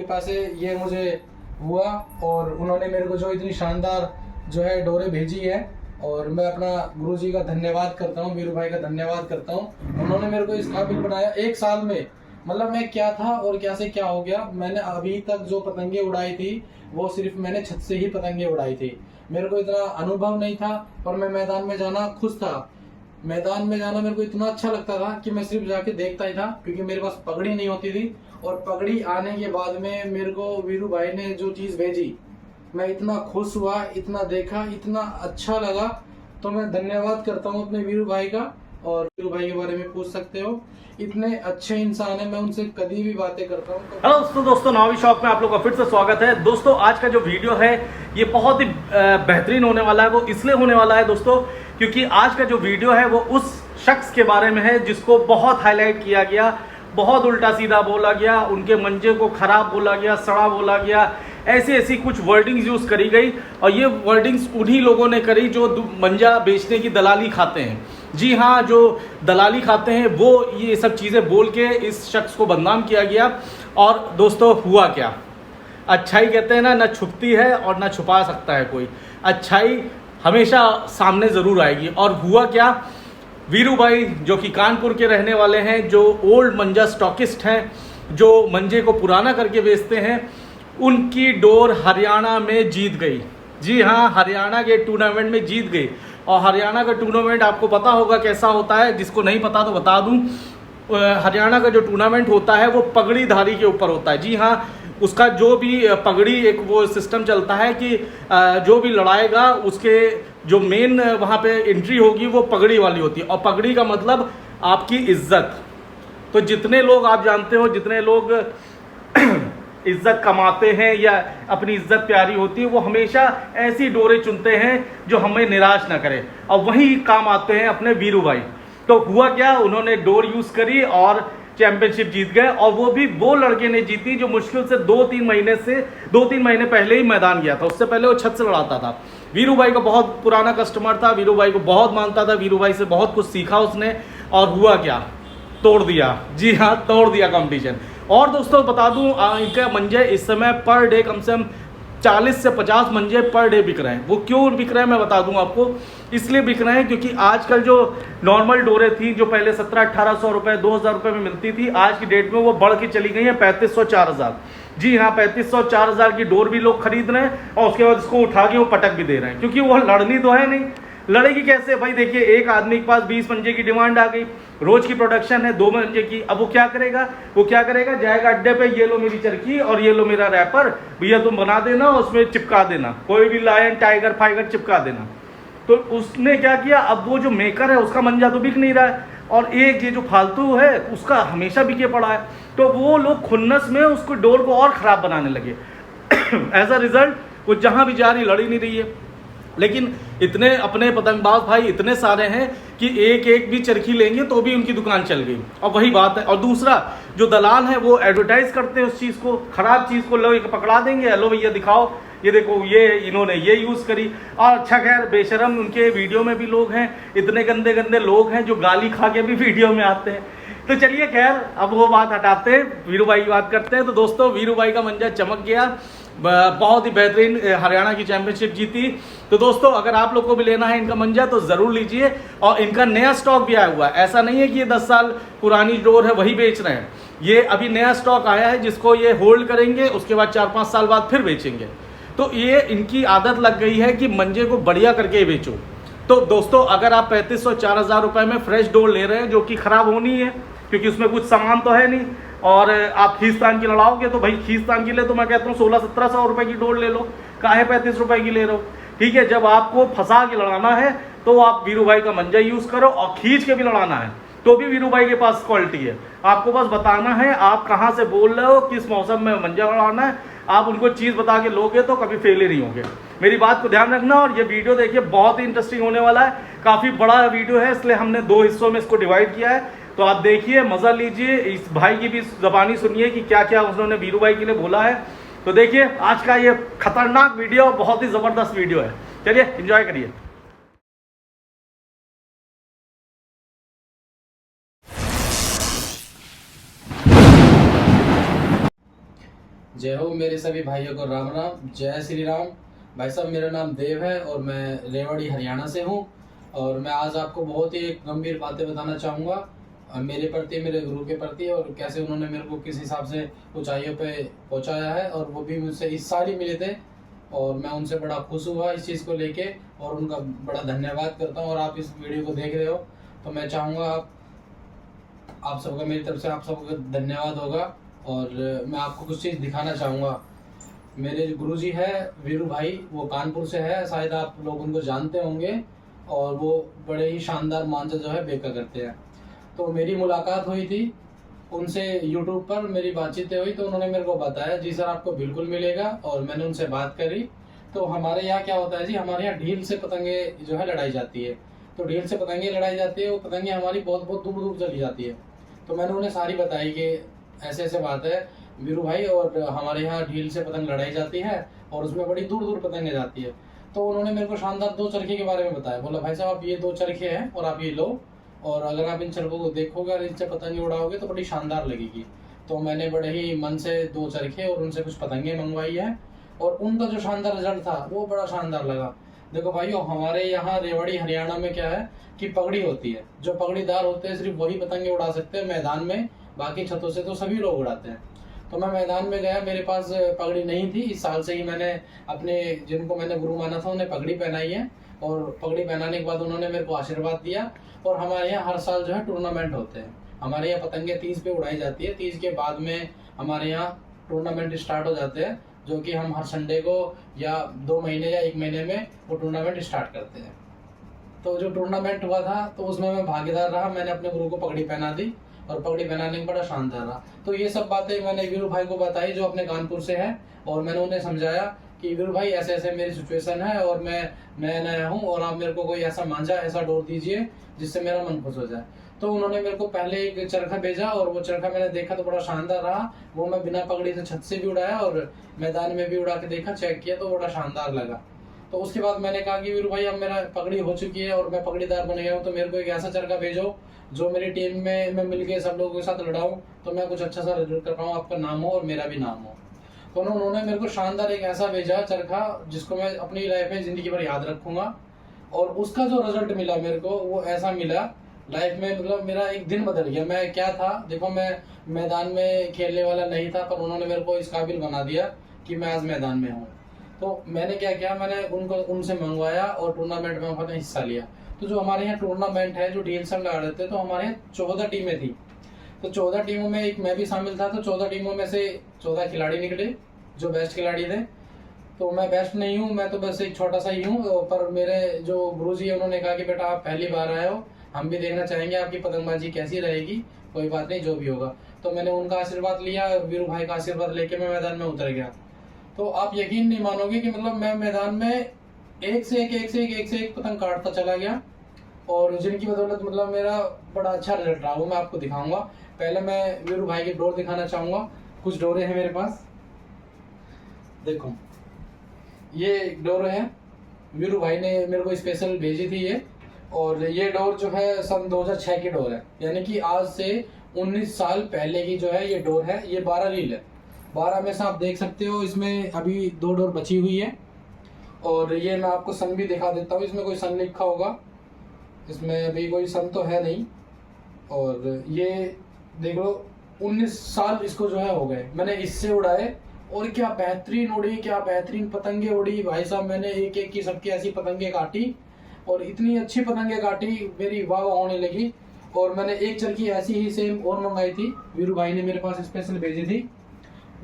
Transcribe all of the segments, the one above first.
कृपा से ये मुझे हुआ और उन्होंने मेरे को जो इतनी शानदार जो है डोरे भेजी है, और मैं अपना गुरुजी का धन्यवाद करता हूँ, वीरू भाई का धन्यवाद करता हूँ। उन्होंने मेरे को इस काबिल बनाया। एक साल में मतलब मैं क्या था और क्या से क्या हो गया। मैंने अभी तक जो पतंगे उड़ाई थी वो सिर्फ मैंने छत से ही पतंगे उड़ाई थी। मेरे को इतना अनुभव नहीं था और मैं मैदान में जाना खुश था। मैदान में जाना मेरे को इतना अच्छा लगता था कि मैं सिर्फ जाके देखता ही था, क्योंकि मेरे पास पगड़ी नहीं होती थी। और पगड़ी आने के बाद में मेरे को वीरू भाई ने जो चीज भेजी, मैं इतना खुश हुआ, इतना देखा, इतना अच्छा लगा। तो मैं धन्यवाद करता हूँ अपने वीरू भाई का। और वीरू भाई के बारे में पूछ सकते हो, इतने अच्छे इंसान है, मैं उनसे कभी भी बातें करता हूँ। हेलो दोस्तों, नॉवी शॉप में आप लोग का फिर से स्वागत है। दोस्तों आज का जो वीडियो है ये बहुत ही बेहतरीन होने वाला है। वो इसलिए होने वाला है दोस्तों क्योंकि आज का जो वीडियो है वो उस शख्स के बारे में है जिसको बहुत हाईलाइट किया गया, बहुत उल्टा सीधा बोला गया, उनके मंजे को खराब बोला गया, सड़ा बोला गया, ऐसी ऐसी कुछ वर्डिंग्स यूज करी गई। और ये वर्डिंग्स उन्हीं लोगों ने करी जो मंजा बेचने की दलाली खाते हैं। जी हाँ, जो दलाली खाते हैं वो ये सब चीज़ें बोल के इस शख्स को बदनाम किया गया। और दोस्तों हुआ क्या, अच्छाई कहते हैं ना छुपती है और ना छुपा सकता है कोई। अच्छाई हमेशा सामने ज़रूर आएगी। और हुआ क्या, वीरू भाई जो कि कानपुर के रहने वाले हैं, जो ओल्ड मंजा स्टॉकिस्ट हैं, जो मंजे को पुराना करके बेचते हैं, उनकी डोर हरियाणा में जीत गई। जी हाँ, हरियाणा के टूर्नामेंट में जीत गई। और हरियाणा का टूर्नामेंट आपको पता होगा कैसा होता है, जिसको नहीं पता तो बता दूं। हरियाणा का जो टूर्नामेंट होता है वो पगड़ीधारी के ऊपर होता है। जी हाँ, उसका जो भी पगड़ी एक वो सिस्टम चलता है कि जो भी लड़ाएगा उसके जो मेन वहाँ पे एंट्री होगी वो पगड़ी वाली होती है। और पगड़ी का मतलब आपकी इज्जत। तो जितने लोग आप जानते हो, जितने लोग इज्जत कमाते हैं या अपनी इज्जत प्यारी होती है, वो हमेशा ऐसी डोरे चुनते हैं जो हमें निराश ना करे। और वही काम आते हैं अपने वीरू भाई। तो हुआ क्या, उन्होंने डोर यूज करी और चैंपियनशिप जीत गए। और वो भी वो लड़के ने जीती जो मुश्किल से 2-3 महीने पहले ही मैदान गया था। उससे पहले वो छत से लड़ाता था। वीरू भाई का बहुत पुराना कस्टमर था, वीरू भाई को बहुत मानता था, वीरू भाई से बहुत कुछ सीखा उसने। और हुआ क्या, तोड़ दिया। जी हाँ, तोड़ दिया कंपटीशन। और दोस्तों बता दूं, इनके मंजे इस समय पर डे कम से कम 40 से 50 मंजे पर डे बिक रहे हैं। वो क्यों बिक रहे हैं मैं बता दूं आपको। इसलिए बिक रहे हैं क्योंकि आजकल जो नॉर्मल डोरे थी जो पहले 1700-1800 रुपए 2000 रुपए में मिलती थी, आज की डेट में वो बढ़ के चली गई है 3500-4000। जी हाँ, 3500-4000 की डोर भी लोग खरीद रहे हैं और उसके बाद इसको उठा के वो पटक भी दे रहे हैं, क्योंकि वो लड़नी तो है नहीं। लड़ेगी कैसे भाई? देखिए, एक आदमी के पास 20 मंजे की डिमांड आ गई, रोज की प्रोडक्शन है 2 मंजे की। अब वो क्या करेगा, जाएगा अड्डे पे, ये लो मेरी चरखी और ये लो मेरा रैपर, भैया तुम बना देना, उसमें चिपका देना, कोई भी लायन टाइगर फाइगर चिपका देना। तो उसने क्या किया, अब वो जो मेकर है उसका मंजा तो बिक नहीं रहा है, और एक ये जो फालतू है उसका हमेशा बिके पड़ा है। तो वो लोग खुन्नस में उसको डोर को और खराब बनाने लगे। एज अ रिजल्ट वो जहां भी जा रही लड़ ही नहीं रही है। लेकिन इतने अपने पतंगबाज भाई इतने सारे हैं कि एक एक भी चरखी लेंगे तो भी उनकी दुकान चल गई। और वही बात है। और दूसरा, जो दलाल है वो एडवर्टाइज करते हैं उस चीज़ को, खराब चीज़ को लोग पकड़ा देंगे, लो भैया दिखाओ, ये देखो ये इन्होंने ये यूज़ करी। और अच्छा खैर, बेशरम उनके वीडियो में भी लोग हैं, इतने गंदे गंदे लोग हैं जो गाली खा के भी वीडियो में आते हैं। तो चलिए खैर, अब वो बात हटाते हैं, वीरू भाई की बात करते हैं। तो दोस्तों, वीरू भाई का मंजा चमक गया, बहुत ही बेहतरीन हरियाणा की चैंपियनशिप जीती। तो दोस्तों, अगर आप लोग को भी लेना है इनका मंजा तो ज़रूर लीजिए। और इनका नया स्टॉक भी आया हुआ है, ऐसा नहीं है कि ये 10 साल पुरानी डोर है वही बेच रहे हैं। ये अभी नया स्टॉक आया है जिसको ये होल्ड करेंगे, उसके बाद 4-5 साल बाद फिर बेचेंगे। तो ये इनकी आदत लग गई है कि मंजे को बढ़िया करके बेचो। तो दोस्तों, अगर आप 3500-4000 रुपये में फ्रेश डोर ले रहे हैं जो कि ख़राब होनी है, क्योंकि उसमें कुछ सामान तो है नहीं, और आप खींचतान की लड़ाओगे तो भाई खींचतान की ले तो मैं कहता हूँ 1600-1700 रुपए की डोर ले लो, काहे 35 रुपए की ले रहे हो? ठीक है, जब आपको फंसा के लड़ाना है तो आप वीरू भाई का मंजा यूज करो, और खींच के भी लड़ाना है तो भी वीरू भाई के पास क्वालिटी है। आपको बस बताना है आप कहाँ से बोल रहे हो, किस मौसम में मंजा लड़ाना है। आप उनको चीज़ बता के लोगे तो कभी फेल ही नहीं होगे। मेरी बात को ध्यान रखना। और ये वीडियो देखिए, बहुत ही इंटरेस्टिंग होने वाला है, काफ़ी बड़ा वीडियो है, इसलिए हमने 2 हिस्सों में इसको डिवाइड किया है। तो आप देखिए, मज़ा लीजिए, इस भाई की भी ज़बानी सुनिए कि क्या क्या उन्होंने वीरू भाई के लिए बोला है। तो देखिए, आज का ये खतरनाक वीडियो बहुत ही ज़बरदस्त वीडियो है। चलिए एंजॉय करिए। जय हो मेरे सभी भाइयों को राम राम, जय श्री राम। भाई साहब, मेरा नाम देव है और मैं रेवाड़ी हरियाणा से हूँ। और मैं आज आपको बहुत ही गंभीर बातें बताना चाहूँगा मेरे प्रति, मेरे गुरु के प्रति, और कैसे उन्होंने मेरे को किस हिसाब से ऊंचाइयों पे पहुँचाया है। और वो भी मुझसे इस साल ही मिले थे और मैं उनसे बड़ा खुश हुआ इस चीज़ को लेके, और उनका बड़ा धन्यवाद करता हूँ। और आप इस वीडियो को देख रहे हो तो मैं चाहूँगा आप सबका, मेरी तरफ से आप सबका धन्यवाद होगा। और मैं आपको कुछ चीज़ दिखाना चाहूँगा। मेरे गुरुजी है वीरू भाई, वो कानपुर से है, शायद आप लोग उनको जानते होंगे। और वो बड़े ही शानदार मांझा जो है बेका करते हैं। तो मेरी मुलाकात हुई थी उनसे यूट्यूब पर, मेरी बातचीतें हुई तो उन्होंने मेरे को बताया जी सर आपको बिल्कुल मिलेगा। और मैंने उनसे बात करी। तो हमारे यहाँ क्या होता है जी, हमारे यहाँ ढील से पतंगे जो है लड़ाई जाती है। तो ढील से पतंगे लड़ाई जाती है, वो पतंगे हमारी बहुत बहुत दूर दूर चली जाती है। तो मैंने उन्हें सारी बताई कि ऐसे ऐसे बात है वीरू भाई, और हमारे यहाँ ढील से पतंग लड़ाई जाती है और उसमें बड़ी दूर दूर पतंगे जाती है। तो उन्होंने मेरे को शानदार 2 चरखे के बारे में बताया। बोला भाई साहब आप ये 2 चरखे हैं और आप ये लो, और अगर आप इन चरखों को देखोगे और इनसे पतंगे उड़ाओगे तो बड़ी शानदार लगेगी। तो मैंने बड़े ही मन से 2 चरखे और उनसे कुछ पतंगे मंगवाई है, और उनका जो शानदार रिजल्ट था वो बड़ा शानदार लगा। देखो भाइयों, हमारे यहाँ रेवाड़ी हरियाणा में क्या है कि पगड़ी होती है, जो पगड़ीदार होते हैं सिर्फ वही पतंगे उड़ा सकते हैं मैदान में, बाकी छतों से तो सभी लोग उड़ाते हैं। तो मैं मैदान में गया, मेरे पास पगड़ी नहीं थी। इस साल से ही मैंने अपने जिनको मैंने गुरु माना था उन्हें पगड़ी पहनाई है, और पगड़ी पहनाने के बाद उन्होंने मेरे को आशीर्वाद दिया। और हमारे यहाँ हर साल जो है टूर्नामेंट होते हैं। हमारे यहाँ पतंगे 30 पे उड़ाई जाती है, 30 के बाद में हमारे यहाँ टूर्नामेंट स्टार्ट हो जाते हैं, जो कि हम हर संडे को या 2 महीने या 1 महीने में वो टूर्नामेंट स्टार्ट करते हैं। तो जो टूर्नामेंट हुआ था तो उसमें मैं भागीदार रहा। मैंने अपने गुरु को पगड़ी पहना दी और पगड़ी पहनाने में बड़ा शानदार रहा। तो ये सब बातें मैंने वीरू भाई को बताई जो अपने कानपुर से है, और मैंने उन्हें समझाया कि वीरू भाई ऐसे ऐसे मेरी सिचुएशन है और मैं नया नया हूँ, और आप मेरे को कोई ऐसा मांझा, ऐसा डोर दीजिए जिससे मेरा मन खुश हो जाए। तो उन्होंने मेरे को पहले एक चरखा भेजा, और वो चरखा मैंने देखा तो बड़ा शानदार रहा। वो मैं बिना पगड़ी से छत से भी उड़ाया और मैदान में भी उड़ा के देखा, चेक किया तो बड़ा शानदार लगा। तो उसके बाद मैंने कहा कि वीरू भाई अब मेरा पगड़ी हो चुकी है और मैं पगड़ीदार बन गया हूँ, तो मेरे को एक ऐसा चरखा भेजो जो मेरी टीम में मैं मिलके सब लोगों के साथ लड़ाऊं, तो मैं कुछ अच्छा सा रिजल्ट कर पाऊँ, आपका नाम हो और मेरा भी नाम हो। तो उन्होंने मेरे को शानदार एक ऐसा भेजा चरखा जिसको मैं अपनी लाइफ में जिंदगी भर याद रखूंगा। और उसका जो रिजल्ट मिला मेरे को वो ऐसा मिला लाइफ में, मतलब मेरा एक दिन बदल गया। मैं क्या था, देखो मैं मैदान में खेलने वाला नहीं था, पर उन्होंने मेरे को इस काबिल बना दिया कि मैं आज मैदान में हूँ। तो मैंने क्या किया, मैंने उनसे मंगवाया और टूर्नामेंट में मैंने हिस्सा लिया। तो जो हमारे यहाँ टूर्नामेंट है, जो ढील से लगा रहे थे, तो हमारे यहाँ 14 टीमें थी। तो 14 टीमों में एक मैं भी शामिल था। तो 14 टीमों में से 14 खिलाड़ी निकले जो बेस्ट खिलाड़ी थे। तो मैं बेस्ट नहीं हूँ, मैं तो बस एक छोटा सा ही हूँ। पर मेरे जो गुरुजी है उन्होंने कहा कि बेटा आप पहली बार आए हो, हम भी देखना चाहेंगे आपकी पतंगबाजी कैसी रहेगी, कोई बात नहीं जो भी होगा। तो मैंने उनका आशीर्वाद लिया, वीरू भाई का आशीर्वाद लेके मैं मैदान में उतर गया। तो आप यकीन नहीं मानोगे कि मतलब मैं मैदान में एक से एक पतंग काटता चला गया, और जिनकी बदौलत मतलब मेरा बड़ा अच्छा रिजल्ट रहा, वो मैं आपको दिखाऊंगा। पहले मैं वीरू भाई की डोर दिखाना चाहूंगा। कुछ डोरे हैं मेरे पास, देखो ये डोर है, वीरू भाई ने मेरे को स्पेशल भेजी थी ये। और ये डोर जो है सन 2006 की डोर है, यानी कि आज से 19 साल पहले की जो है ये डोर है। ये 12 रील है, 12 में से आप देख सकते हो इसमें अभी 2 डोर बची हुई है। और ये मैं आपको सन भी दिखा देता हूँ, इसमें कोई सन लिखा होगा, इसमें अभी कोई सन तो है नहीं। और ये देख लो 19 साल इसको जो है हो गए मैंने इससे उड़ाए, और क्या बेहतरीन उड़ी, क्या बेहतरीन पतंगे उड़ी भाई साहब। मैंने एक एक की सबकी ऐसी पतंगे काटी, और इतनी अच्छी पतंगे काटी मेरी वाह वाह होने लगी। और मैंने एक चरखी ऐसी ही सेम और मंगाई थी, वीरू भाई ने मेरे पास स्पेशल भेजी थी,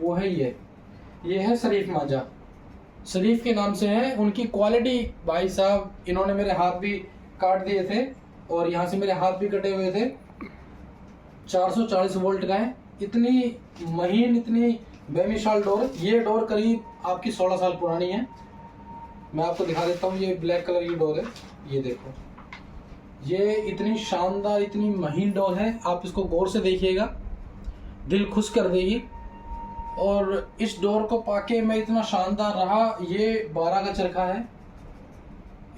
वो है ये है शरीफ मांझा। शरीफ के नाम से है। उनकी क्वालिटी भाई साहब, इन्होंने मेरे हाथ भी काट दिए थे और यहाँ से मेरे हाथ भी कटे हुए थे। 440 वोल्ट का है, इतनी महीन, इतनी बेमिसाल डोर। ये डोर करीब आपकी 16 साल पुरानी है। मैं आपको दिखा देता हूँ, ये ब्लैक कलर की डोर है, ये देखो, ये इतनी शानदार, इतनी महीन डोर है। आप इसको गौर से देखिएगा, दिल खुश कर देगी। और इस डोर को पाके मैं इतना शानदार रहा। ये 12 का चरखा है,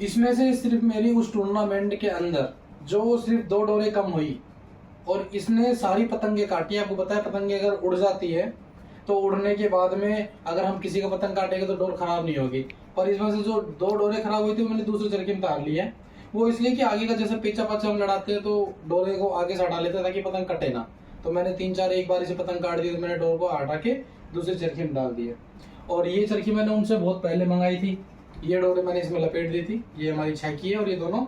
इसमें से सिर्फ मेरी उस टूर्नामेंट के अंदर जो सिर्फ 2 डोरें कम हुई, और इसने सारी पतंगे काटी। आपको पता है पतंगे अगर उड़ जाती है तो उड़ने के बाद में अगर हम किसी का पतंग काटेंगे तो डोर खराब नहीं होगी। पर इस वजह से जो 2 डोरे खराब हुई थी मैंने दूसरे चरखे में डाल ली है। वो इसलिए कि आगे का जैसे पेचा पाचा हम लड़ाते हैं तो डोरे को आगे से हटा लेते हैं ताकि पतंग कटे ना। तो मैंने 3-4 एक बार इसे पतंग काट दी तो मैंने डोर को हटा के दूसरे चरखे में डाल दिया। और ये चरखी मैंने उनसे बहुत पहले मंगाई थी। ये डोरे मैंने इसमें लपेट दी थी। ये हमारी 6 की है और ये दोनों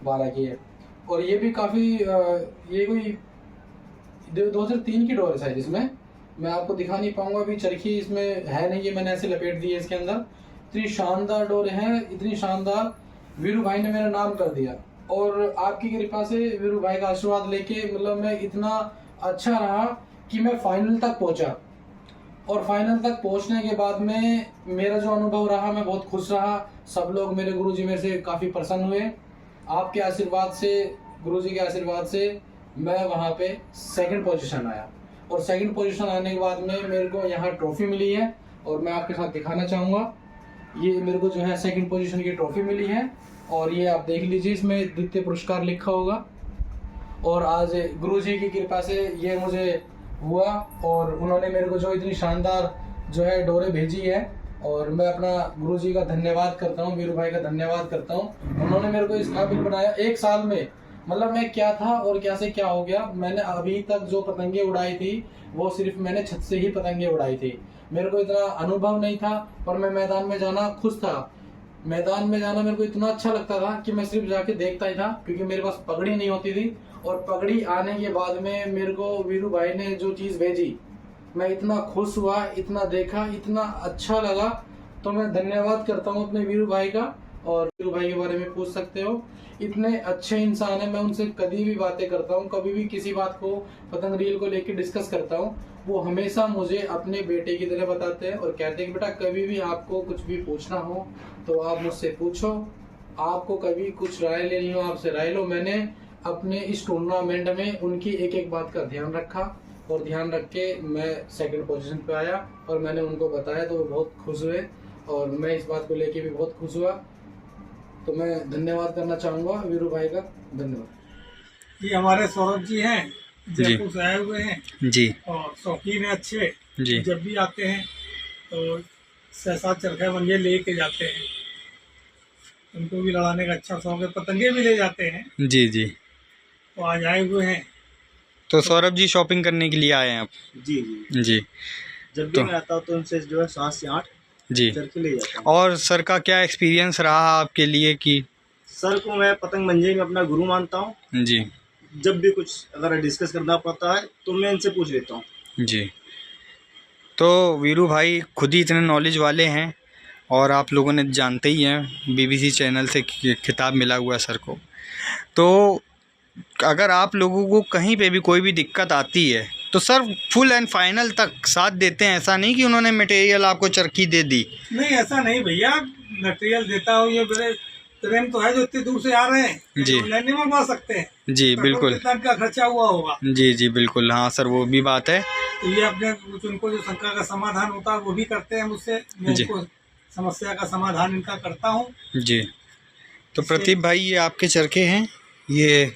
12 की है। और ये भी काफ़ी ये कोई 2003 की डोर है शायद। इसमें मैं आपको दिखा नहीं पाऊंगा अभी, चरखी इसमें है नहीं, ये मैंने ऐसे लपेट दी है इसके अंदर। इतनी शानदार डोर है, इतनी शानदार। वीरू भाई ने मेरा नाम कर दिया और आपकी कृपा से वीरू भाई का आशीर्वाद लेके मतलब मैं इतना अच्छा रहा कि मैं फाइनल तक पहुंचा। और फाइनल तक पहुंचने के बाद में मेरा जो अनुभव रहा, मैं बहुत खुश रहा। सब लोग मेरे गुरुजी मेरे से काफ़ी प्रसन्न हुए। आपके आशीर्वाद से, गुरुजी के आशीर्वाद से मैं वहाँ पे 2nd पोजीशन आया। और 2nd पोजीशन आने के बाद में मेरे को यहाँ ट्रॉफी मिली है और मैं आपके साथ दिखाना चाहूँगा। ये मेरे को जो है 2nd पोजीशन की ट्रॉफी मिली है और ये आप देख लीजिए, इसमें द्वितीय पुरस्कार लिखा होगा। और आज गुरुजी की कृपा से ये मुझे हुआ और उन्होंने मेरे को जो इतनी शानदार जो है डोरे भेजी है और मैं अपना गुरुजी का धन्यवाद करता हूँ, वीरू भाई का धन्यवाद करता हूँ। उन्होंने मेरे को इस काबिल बनाया 1 साल में। मतलब मैं क्या था और क्या से क्या हो गया। मैंने अभी तक जो पतंगे उड़ाई थी वो सिर्फ मैंने छत से ही पतंगे उड़ाई थी। मेरे को इतना अनुभव नहीं था पर मैं मैदान में जाना खुश था। मैदान में जाना मेरे को इतना अच्छा लगता था कि मैं सिर्फ जाके देखता ही था, क्योंकि मेरे पास पगड़ी नहीं होती थी। और पगड़ी आने के बाद में मेरे को वीरू भाई ने जो चीज़ भेजी, मैं इतना खुश हुआ, इतना देखा, इतना अच्छा लगा। तो मैं धन्यवाद करता हूँ अपने वीरू भाई का। और वीरू भाई के बारे में पूछ सकते हो, इतने अच्छे इंसान है। मैं उनसे कभी भी बातें करता हूँ, कभी भी किसी बात को पतंग रील को लेकर डिस्कस करता हूँ, वो हमेशा मुझे अपने बेटे की तरह बताते हैं और कहते हैं कि बेटा कभी भी आपको कुछ भी पूछना हो तो आप मुझसे पूछो, आपको कभी कुछ राय लेनी हो आपसे राय लो। मैंने अपने इस टूर्नामेंट में उनकी एक एक बात का ध्यान रखा और ध्यान रख के मैं 2nd पोजीशन पे आया और मैंने उनको बताया तो वो बहुत खुश हुए और मैं इस बात को लेके भी बहुत खुश हुआ। तो मैं धन्यवाद करना चाहूँगा वीरू भाई का। धन्यवाद। ये हमारे सौरभ जी हैं, जयपुर से आए हुए हैं जी और शौकीन है अच्छे जी। जब भी आते हैं तो 6-7 चरखे मंजे लेके जाते हैं। उनको भी लड़ाने का अच्छा शौक है, पतंगे भी ले जाते हैं जी जी। तो आज आए हुए हैं। तो सौरभ जी शॉपिंग करने के लिए आए हैं आप? जी जी जी। जब भी मैं आता हूँ तो उनसे जो है 7 से 8 जी। चरखे ले जाता हूँ। और सर का क्या एक्सपीरियंस रहा आपके लिए कि? सर को मैं पतंग मंजे में अपना गुरु मानता हूँ। जी जब भी कुछ अगर डिस्कस करना पड़ता है तो मैं इनसे पूछ लेता हूँ। जी। तो वीरू भाई खुद ही इतने नॉलेज वाले हैं और आप लोगों ने जानते ही हैं, BBC चैनल से खिताब मिला हुआ है सर को। तो अगर आप लोगों को कहीं पे भी कोई भी दिक्कत आती है तो सर फुल एंड फाइनल तक साथ देते हैं। ऐसा नहीं कि उन्होंने मटेरियल आपको चरखी दे दी। नहीं ऐसा नहीं भैया, मटेरियल देता हूँ। ये मेरे ट्रेन तो है जो इतनी दूर से आ रहे हैं, जी। ऑनलाइन नहीं मंगवा सकते हैं। जी बिल्कुल। कितना का खर्चा हुआ होगा। जी जी बिल्कुल। हाँ सर वो भी बात है। तो ये अपने उनको जो शंका का समाधान होता है वो भी करते हैं मुझसे। मैं जी। उनको समस्या का समाधान इनका करता हूँ। जी। तो प्रदीप भाई ये आपके चरखे हैं, ये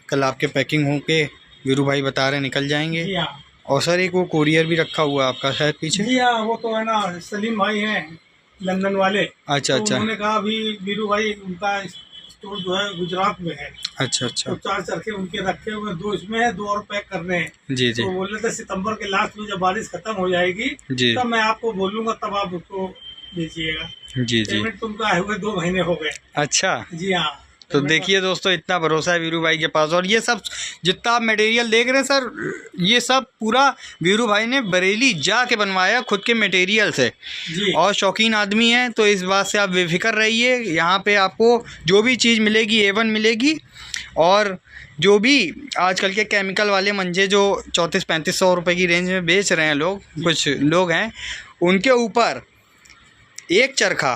कल आपके पैकिंग होके वीरू भाई बता रहे निकल जाएंगे। जी हाँ। और सर एक वो कोरियर भी रखा हुआ है आपका शायद पीछे। जी हाँ, वो तो है ना सलीम भाई हैं लंदन वाले। अच्छा तो अच्छा। उन्होंने कहा अभी वीरू भाई उनका स्टोर जो है गुजरात में है। अच्छा अच्छा। तो 4 चरखे उनके रखे हुए, 2 इसमें है, 2 और पैक करने हैं। जी जी तो बोल रहे थे सितंबर के लास्ट में जब बारिश खत्म हो जाएगी जी तब मैं आपको बोलूंगा, तब आप उसको दीजिएगा। जी जी। पेमेंट तुमको आए हुए 2 महीने हो गए। अच्छा। जी हाँ। तो देखिए दोस्तों इतना भरोसा है वीरू भाई के पास। और ये सब जितना आप मटेरियल देख रहे हैं सर, ये सब पूरा वीरू भाई ने बरेली जाके बनवाया खुद के मटेरियल से। जी। और शौकीन आदमी है तो इस बात से आप बेफिक्र रहिए। यहाँ पे आपको जो भी चीज़ मिलेगी A1 मिलेगी। और जो भी आजकल के केमिकल वाले मंजे जो 3400-3500 रुपये की रेंज में बेच रहे हैं लोग, कुछ लोग हैं, उनके ऊपर एक चरखा,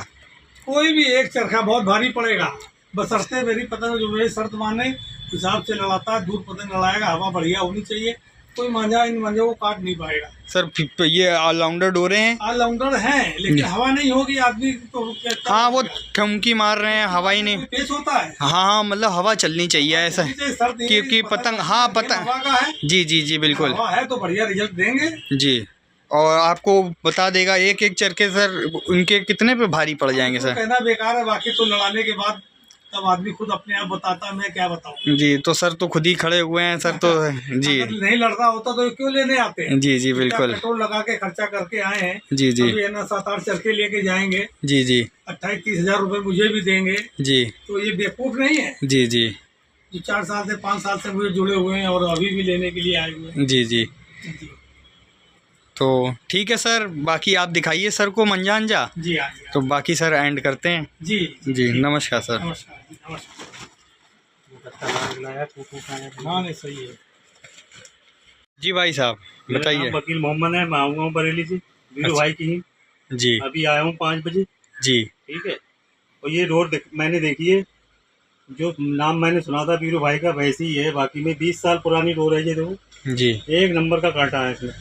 कोई भी एक चरखा बहुत भारी पड़ेगा, बशर्ते मेरी पतंग जो मेरी शर्त माने हिसाब से लड़ाता है। दूर पतंग लड़ाएगा, हवा बढ़िया होनी चाहिए। कोई मांझा इन मांझों को काट नहीं पाएगा। सर ये ऑलराउंडर डोरे हैं, ऑलराउंडर हैं, लेकिन हवा नहीं होगी आदमी तो हाँ वो ठुमकी मार रहे हैं, हवा ही नहीं। पेश होता है। हाँ हाँ मतलब हवा चलनी चाहिए ऐसा, शर्त ये क्योंकि पतंग, हाँ पतंग, हवा का है। जी जी जी बिल्कुल हवा है तो बढ़िया रिजल्ट देंगे। जी। और आपको बता देगा एक एक चरखे सर उनके कितने पे भारी पड़ जाएंगे तो सर? कहना बेकार है, बाकी तो लड़ाने के बाद तब आदमी खुद अपने आप बताता, मैं क्या बताऊं। जी तो सर तो खुद ही खड़े हुए हैं सर तो जी अगर नहीं लड़ता होता तो क्यों लेने आते हैं। जी जी इतना बिल्कुल पेट्रोल लगा के खर्चा करके आए हैं, जी जी अभी है ना 7-8 चरखे लेके जाएंगे, जी जी 28-30 हजार रुपए मुझे भी देंगे, जी तो ये बेवकूफ नहीं है जी जी जो 4 साल से 5 साल से मुझे जुड़े हुए हैं और अभी भी लेने के लिए आए हुए हैं। जी जी जी तो ठीक है सर, बाकी आप दिखाइए सर को मंजा अंजा, जी हाँ जी तो बाकी सर एंड करते हैं। जी जी नमस्कार सर। नमस्कार जी नमस्कार। हाँ नहीं सही है। जी भाई साहब बताइए। वकील मोहम्मद है, मैं आऊँगा बरेली से, वीरू अच्छा। भाई की ही। जी अभी आया हूँ 5 बजे। जी ठीक है, और ये रोड मैंने देखी है, जो नाम मैंने सुना था वीरू भाई का वैसे ही है, बाकी में 20 साल पुरानी रोड है ये, देखो जी एक नंबर का कांटा है इसमें।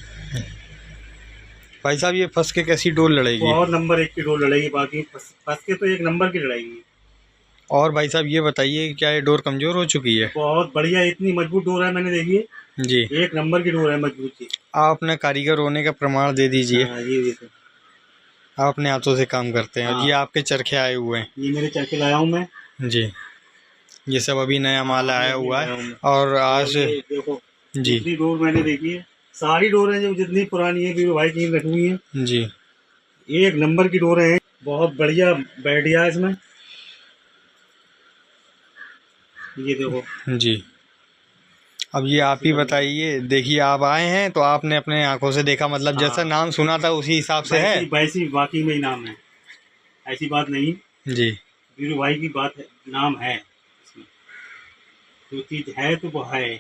भाई साहब ये फंस के कैसी डोर लड़ेगी? बहुत नंबर 1 की डोर लड़ेगी, बाकी फंस के तो 1 नंबर की लड़ाएगी। और भाई साहब ये बताइए क्या ये डोर कमजोर हो चुकी है? बहुत बढ़िया, इतनी मजबूत डोर है, मैंने देखी है, जी 1 नंबर की डोर है, मजबूत की। आप अपने कारीगर होने का प्रमाण दे दीजिए। हाँ, ये देखो, आप अपने हाथों से काम करते हैं। हाँ। ये आपके चरखे आए हुए हैं। ये मेरे चरखे लाया हूँ मैं। जी ये सब अभी नया माल आया हुआ लाया हूँ है मैं। और आज ये देखो, जी जितनी डोर मैंने देखी है, सारी डोरें जो जितनी पुरानी है वीरू भाई की रखी हुई है, जी 1 नंबर की डोरें हैं, बहुत बढ़िया बैठिया है इसमें। ये देखो, जी अब ये आप ही बताइए। देखिए आप आए हैं तो आपने अपने आंखों से देखा, मतलब जैसा हाँ। नाम सुना था उसी हिसाब से है। वैसी बाकी में ही नाम है, ऐसी बात नहीं। जी वीरू भाई की बात है, नाम है इसमें, जो चीज है तो वो है।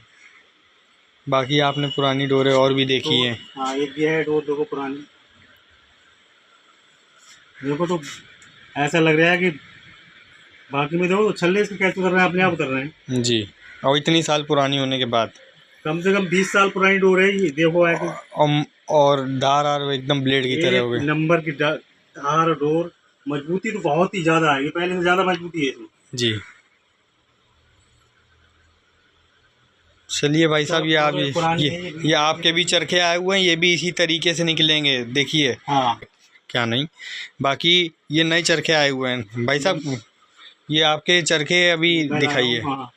बाकी आपने पुरानी डोरें और भी देखी हैं। हाँ, एक ये है डोर, देखो पुरानी, देखो तो ऐसा लग रहा है कि बाकी में देखो तो छल्ले इसके कैसे उतर रहे हैं, अपने आप उतर रहे हैं। जी और इतनी साल पुरानी होने के बाद कम से कम 20 साल पुरानी डोर है ये, देखो है कि और धार आर एकदम ब्लेड की तरह हो 1 गई। नंबर की धार डोर, मजबूती तो बहुत ही ज्यादा है, ये पहले से ज्यादा मजबूती है इसमें। जी चलिए भाई साहब ये आप ये आपके भी चरखे आए हुए हैं, ये भी इसी तरीके से निकलेंगे देखिए। हाँ, क्या नहीं, बाकी ये नए चरखे आए हुए हैं भाई साहब। ये आपके चरखे अभी मैं दिखाइए। लाया हूँ, हाँ।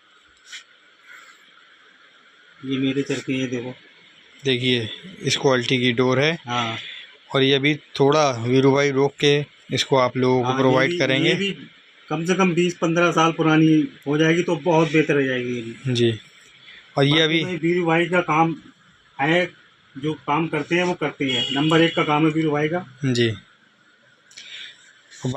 ये मेरे चरखे, ये देखो, देखिए इस क्वालिटी की डोर है हाँ और ये भी थोड़ा वीरू भाई रोक के इसको आप लोगों को हाँ, प्रोवाइड करेंगे। ये भी कम से कम 20-15 साल पुरानी हो जाएगी तो बहुत बेहतर हो जाएगी ये भी। जी और ये बाकी अभी तो वीरू भाई का काम है, जो काम करते हैं वो करते हैं, नंबर 1 का काम है वीरू भाई का। जी